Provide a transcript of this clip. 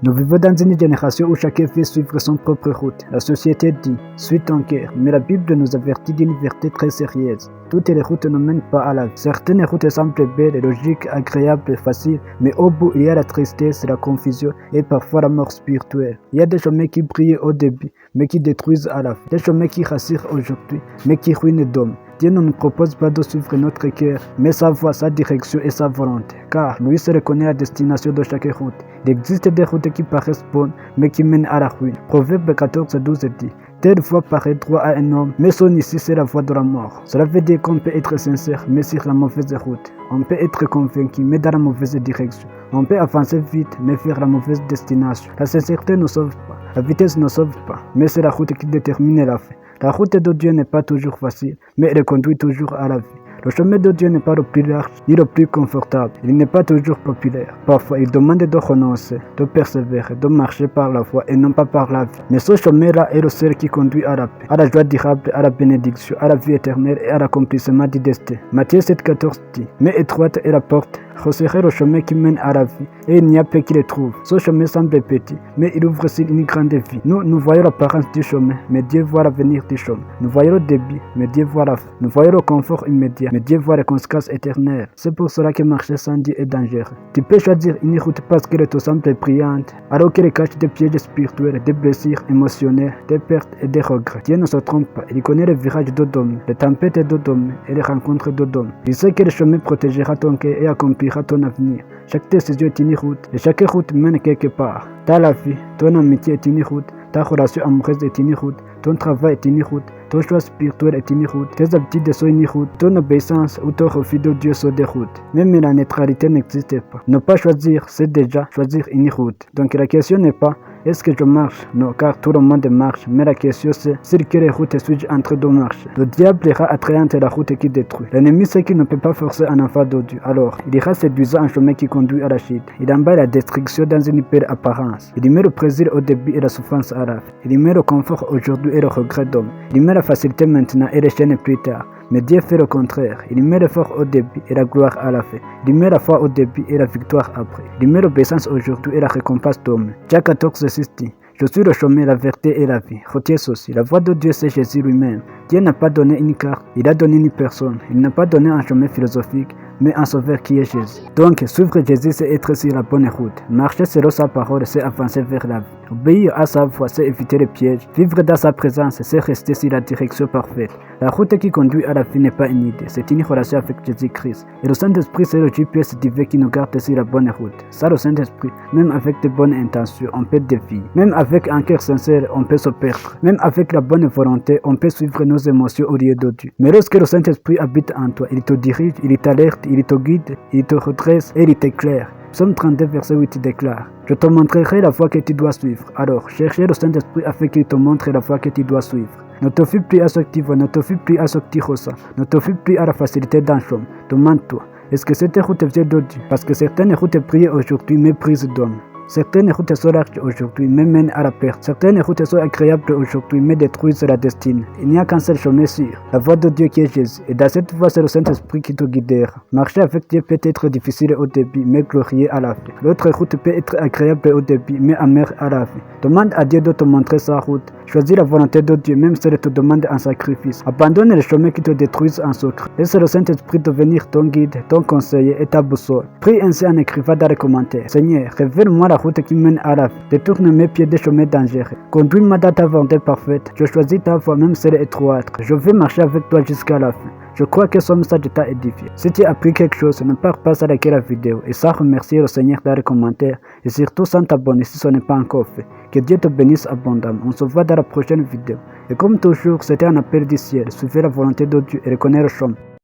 Nous vivons dans une génération où chacun fait suivre son propre route. La société dit « suis ton cœur », mais la Bible nous avertit d'une vérité très sérieuse. Toutes les routes ne mènent pas à la vie. Certaines routes semblent belles, logiques, agréables, faciles, mais au bout il y a la tristesse, la confusion et parfois la mort spirituelle. Il y a des chemins qui brillent au début, mais qui détruisent à la fin. Des chemins qui rassurent aujourd'hui, mais qui ruinent demain. Dieu ne nous propose pas de suivre notre cœur, mais sa voie, sa direction et sa volonté. Car lui se reconnaît la destination de chaque route. Il existe des routes qui paraissent bonnes, mais qui mènent à la ruine. Proverbe 14:12 dit « Telle voie paraît droit à un homme, mais son issue c'est la voie de la mort. » Cela veut dire qu'on peut être sincère, mais sur la mauvaise route. On peut être convaincu, mais dans la mauvaise direction. On peut avancer vite, mais vers la mauvaise destination. La sincérité ne sauve pas, la vitesse ne sauve pas, mais c'est la route qui détermine la fin. La route de Dieu n'est pas toujours facile, mais elle conduit toujours à la vie. Le chemin de Dieu n'est pas le plus large ni le plus confortable. Il n'est pas toujours populaire. Parfois, il demande de renoncer, de persévérer, de marcher par la foi et non pas par la vie. Mais ce chemin-là est le seul qui conduit à la paix, à la joie durable, à la bénédiction, à la vie éternelle et à l'accomplissement du destin. Matthieu 7,14 dit « Mais étroite est la porte, resserrez le chemin qui mène à la vie, et il n'y a peu qui le trouve. Ce chemin semble petit, mais il ouvre sur une grande vie. Nous voyons l'apparence du chemin, mais Dieu voit l'avenir du chemin. Nous voyons le début, mais Dieu voit la fin. Nous voyons le confort immédiat, mais Dieu voit les conséquences éternelles. C'est pour cela que marcher sans Dieu est dangereux. Tu peux choisir une route parce qu'elle te semble brillante, alors qu'elle cache des pièges spirituels, des blessures émotionnelles, des pertes et des regrets. Dieu ne se trompe pas, il connaît les virages d'Odom, les tempêtes d'Odom et les rencontres d'Odom. Il sait que le chemin protégera ton cœur et accomplira ton avenir. Chaque décision est une route, et chaque route mène quelque part. Dans la vie, ton amitié est une route, ta relation amoureuse est une route, ton travail est une route, ton choix spirituel est une route, tes habitudes sont une route, ton obéissance ou ton refus de Dieu sont des routes. Même la neutralité n'existe pas. Ne pas choisir, c'est déjà choisir une route. Donc la question n'est pas est-ce que je marche? Non, car tout le monde marche. Mais la question c'est sur quelle route suis-je en train de marcher? Le diable ira attrayant la route qui détruit. L'ennemi sait qu'il ne peut pas forcer un enfant de Dieu. Alors, il ira séduisant un chemin qui conduit à la chute. Il embête la destruction dans une belle apparence. Il y met le plaisir au début et la souffrance à la fin. Il y met le confort aujourd'hui et le regret d'homme. Il y met la facilité maintenant et les chaînes plus tard. Mais Dieu fait le contraire. Il met l'effort au début et la gloire à la fin. Il met la foi au début et la victoire après. Il met l'obéissance aujourd'hui et la récompense demain. Jacques 14:6 dit « Je suis le chemin, la vérité et la vie. » Retiens ceci. La voie de Dieu, c'est Jésus lui-même. Dieu n'a pas donné une carte, il a donné une personne. Il n'a pas donné un chemin philosophique, mais un sauveur qui est Jésus. Donc, suivre Jésus, c'est être sur la bonne route. Marcher selon sa parole, c'est avancer vers la vie. Obéir à sa voix, c'est éviter les pièges. Vivre dans sa présence, c'est rester sur la direction parfaite. La route qui conduit à la vie n'est pas une idée, c'est une relation avec Jésus-Christ. Et le Saint-Esprit, c'est le GPS divin qui nous garde sur la bonne route. Ça, le Saint-Esprit, même avec de bonnes intentions, on peut dévier. Même avec un cœur sincère, on peut se perdre. Même avec la bonne volonté, on peut suivre nos émotions au lieu de Dieu. Mais lorsque le Saint-Esprit habite en toi, il te dirige, il t'alerte, il te guide, il te redresse et il t'éclaire. Psaume 32, verset 8 déclare « Je te montrerai la voie que tu dois suivre. » Alors, cherchez le Saint-Esprit afin qu'il te montre la voie que tu dois suivre. Ne te fie plus à ce que tu vois, ne te fie plus à ce que tu ressens, ne te fie plus à la facilité d'un chemin. Demande-toi, est-ce que cette route vient de Dieu? Parce que certaines routes brillent aujourd'hui, mais prises d'hommes. Certaines routes sont larges aujourd'hui, mais mènent à la perte. Certaines routes sont agréables aujourd'hui, mais détruisent la destinée. Il n'y a qu'un seul chemin sûr, la voie de Dieu qui est Jésus. Et dans cette voie, c'est le Saint-Esprit qui te guidera. Marcher avec Dieu peut être difficile au début, mais glorieux à la fin. L'autre route peut être agréable au début, mais amère à la fin. Demande à Dieu de te montrer sa route. Choisis la volonté de Dieu, même si elle te demande un sacrifice. Abandonne les chemins qui te détruisent en secret. Laisse le Saint-Esprit devenir ton guide, ton conseiller et ta boussole. Prie ainsi en écrivant dans les commentaires. Seigneur, révèle-moi la route qui mène à la vie. Détourne mes pieds des chemins dangereux. Conduis-moi dans ta volonté parfaite. Je choisis ta voie, même si elle est étroite. Je veux marcher avec toi jusqu'à la fin. Je crois que ce message t'a édifié. Si tu as appris quelque chose, ne pars pas à liker la vidéo et sans remercier le Seigneur dans les commentaires et surtout sans t'abonner si ce n'est pas encore fait. Que Dieu te bénisse abondamment. On se voit dans la prochaine vidéo. Et comme toujours, c'était un appel du ciel. Suivez la volonté de Dieu et reconnaissez le chemin.